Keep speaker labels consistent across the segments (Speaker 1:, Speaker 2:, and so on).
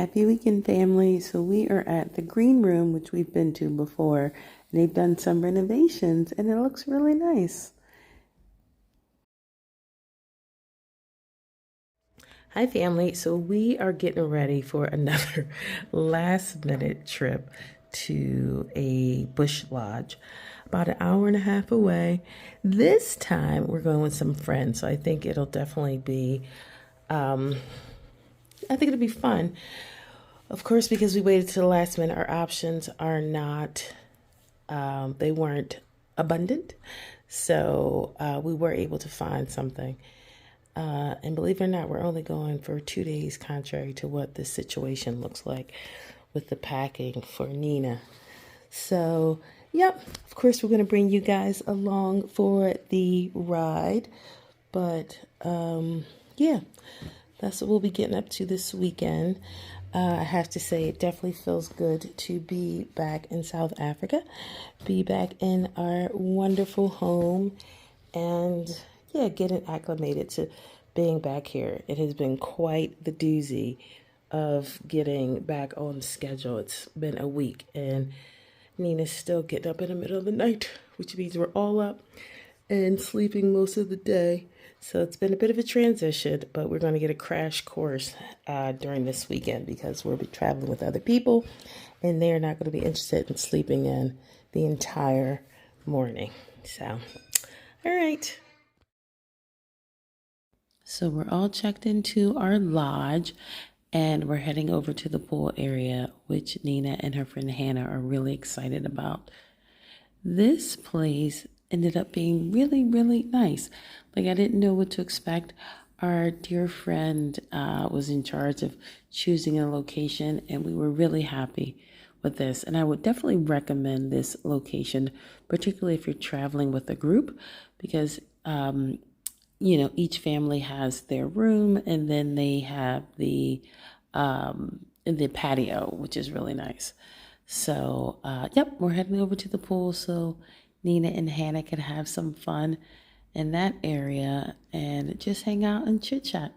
Speaker 1: Happy weekend, family. So we are at the green room, which we've been to before, and they've done some renovations and it looks really nice. Hi, family. So we are getting ready for another last minute trip to a bush lodge about an hour and a half away. This time we're going with some friends. So I think it'll definitely be, I think it'll be fun. Of course, because we waited to the last minute, our options are not, they weren't abundant. So we were able to find something. And believe it or not, we're only going for 2 days, contrary to what this situation looks like with the packing for Nina. So, yep, of course, we're going to bring you guys along for the ride. But, yeah, that's what we'll be getting up to this weekend. I have to say, it definitely feels good to be back in South Africa, be back in our wonderful home, and yeah, getting acclimated to being back here. It has been quite the doozy of getting back on schedule. It's been a week, and Nina's still getting up in the middle of the night, which means we're all up and sleeping most of the day. So it's been a bit of a transition, but we're going to get a crash course during this weekend because we'll be traveling with other people and they're not going to be interested in sleeping in the entire morning. So, all right. So we're all checked into our lodge and we're heading over to the pool area, which Nina and her friend Hannah are really excited about. This place ended up being really, really nice. Like, I didn't know what to expect. Our dear friend was in charge of choosing a location, and we were really happy with this. And I would definitely recommend this location, particularly if you're traveling with a group, because, each family has their room, and then they have the patio, which is really nice. So, yep, we're heading over to the pool so Nina and Hannah can have some fun in that area and just hang out and chit chat.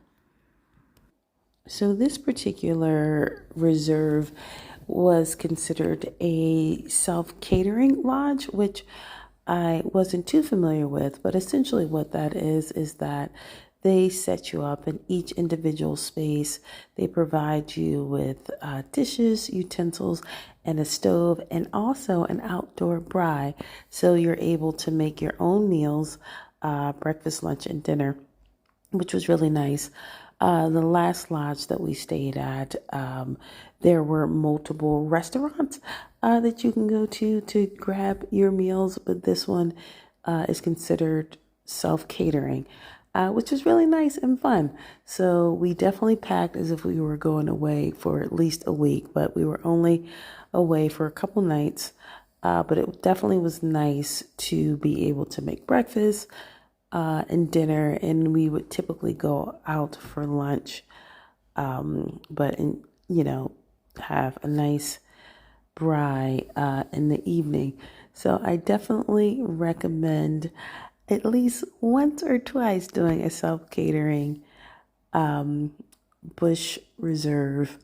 Speaker 1: So this particular reserve was considered a self-catering lodge, which I wasn't too familiar with, but essentially what that is that they set you up in each individual space. They provide you with dishes, utensils, and a stove, and also an outdoor braai. So you're able to make your own meals, breakfast, lunch, and dinner, which was really nice. The last lodge that we stayed at, there were multiple restaurants that you can go to grab your meals, but this one is considered self-catering. Which was really nice and fun. So we definitely packed as if we were going away for at least a week, but we were only away for a couple nights. But it definitely was nice to be able to make breakfast and dinner, and we would typically go out for lunch, have a nice braai in the evening. So I definitely recommend at least once or twice doing a self-catering bush reserve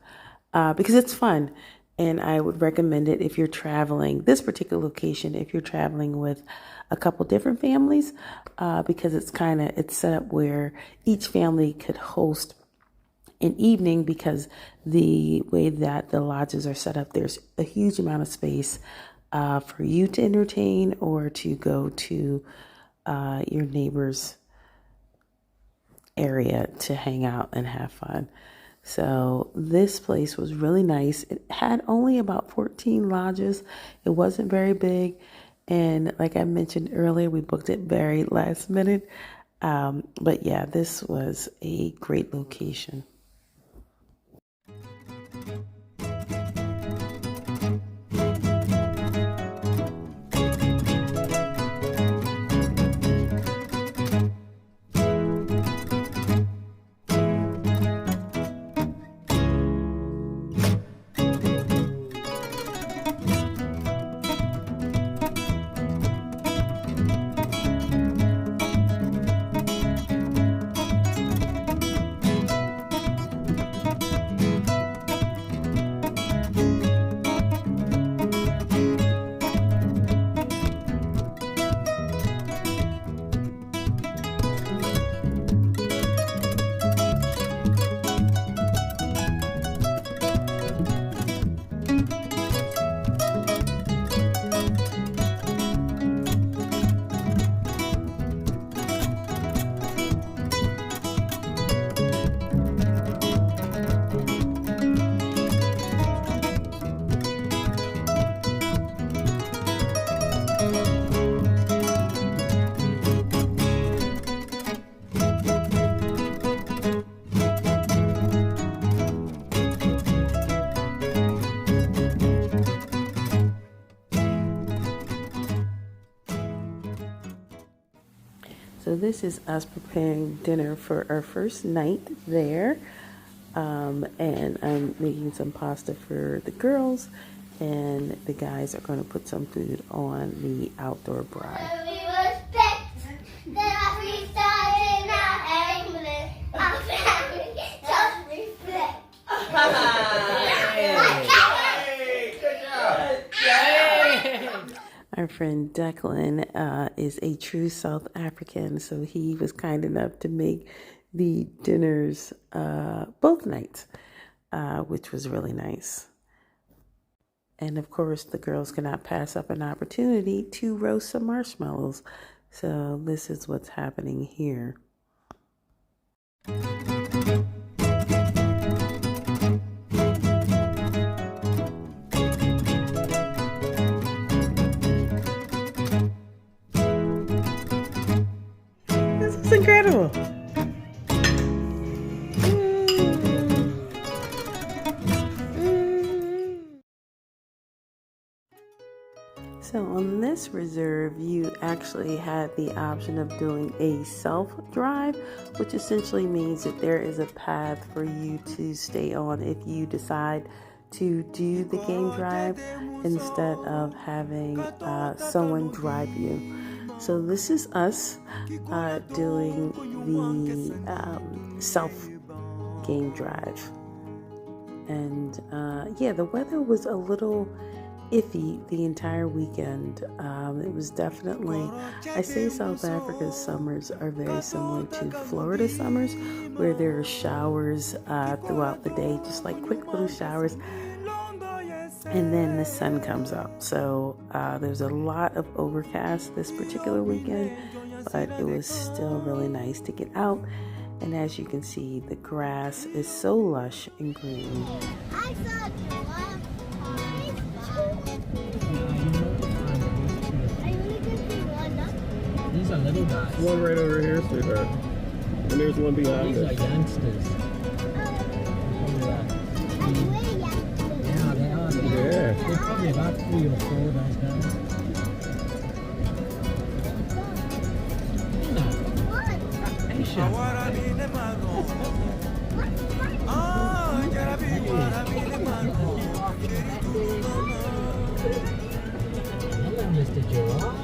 Speaker 1: because it's fun. And I would recommend it if you're traveling, this particular location, if you're traveling with a couple different families, because it's set up where each family could host an evening, because the way that the lodges are set up, there's a huge amount of space for you to entertain or to go to your neighbor's area to hang out and have fun. So this place was really nice. It had only about 14 lodges. It wasn't very big. And like I mentioned earlier, we booked it very last minute. But yeah, this was a great location. So this is us preparing dinner for our first night there. And I'm making some pasta for the girls, and the guys are going to put some food on the outdoor braai. Our friend Declan is a true South African, so he was kind enough to make the dinners both nights, which was really nice. And of course, the girls cannot pass up an opportunity to roast some marshmallows. So this is what's happening here. This is incredible. So on this reserve, you actually had the option of doing a self-drive, which essentially means that there is a path for you to stay on if you decide to do the game drive instead of having someone drive you. So this is us doing the self-game drive. And yeah, the weather was a little iffy the entire weekend. It was definitely, I say South Africa's summers are very similar to Florida summers, where there are showers throughout the day, just like quick little showers, and then the sun comes up. So there's a lot of overcast this particular weekend, but it was still really nice to get out. And as you can see, the grass is so lush and green.
Speaker 2: These are little guys.
Speaker 3: One right over here, sweetheart. And there's one behind us.
Speaker 2: These are youngsters. Yeah, they are.
Speaker 3: Yeah.
Speaker 2: They're probably about 3 or 4, those guys. Hello, Mr. Giraffe.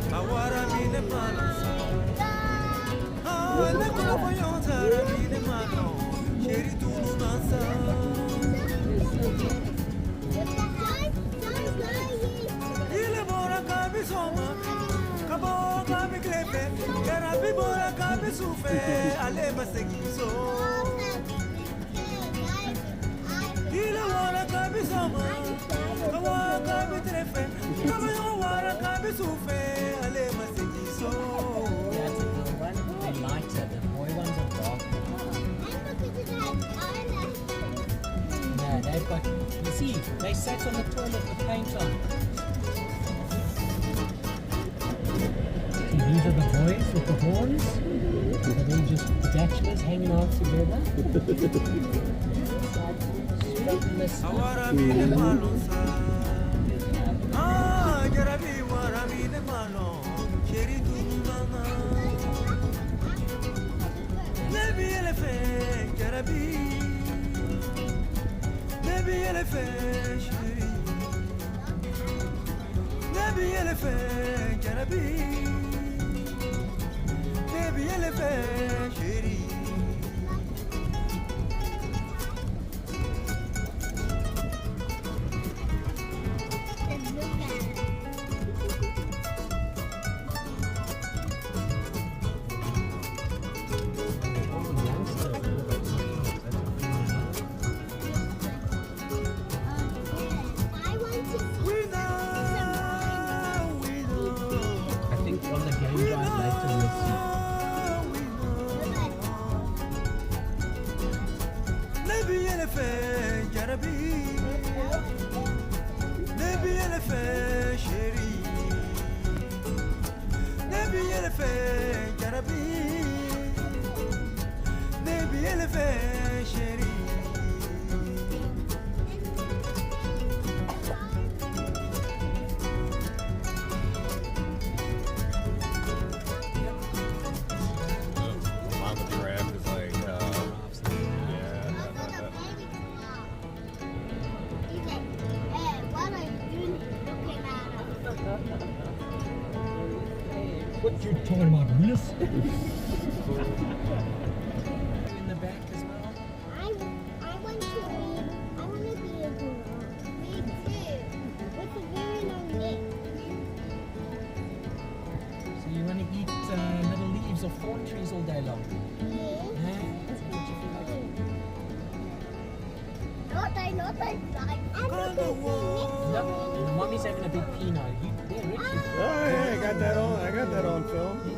Speaker 2: They're lighter. The boy ones are darker. Yeah, they've got. You see, they sat on the toilet with paint on. See, these are the boys with the horns. So they're just bachelors hanging out together. Sweet listener. What you're talking about, Willis? In the back as well.
Speaker 4: I want to be a giraffe. Me too. With a very long neck.
Speaker 2: So you want to eat little leaves of thorn trees all day long?
Speaker 4: Yeah.
Speaker 2: Yeah, that's what you feel like.
Speaker 4: Not like. I'm not going
Speaker 2: Look, mommy's having a big pee now. They're rich.
Speaker 3: Oh yeah, I got that on film.
Speaker 2: You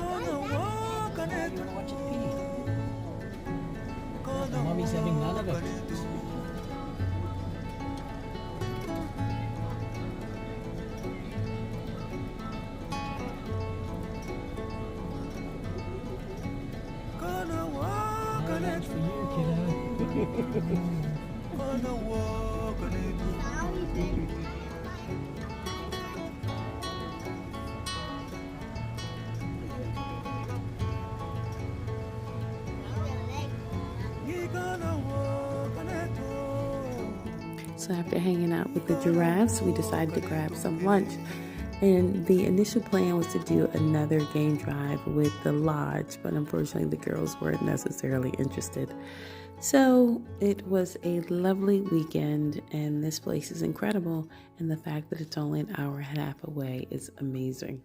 Speaker 2: wanna watch it pee? Mommy's having none of it. No lunch for you, kiddo.
Speaker 1: So after hanging out with the giraffes, we decided to grab some lunch. And the initial plan was to do another game drive with the lodge, but unfortunately the girls weren't necessarily interested. So it was a lovely weekend, and this place is incredible, and the fact that it's only an hour and a half away is amazing.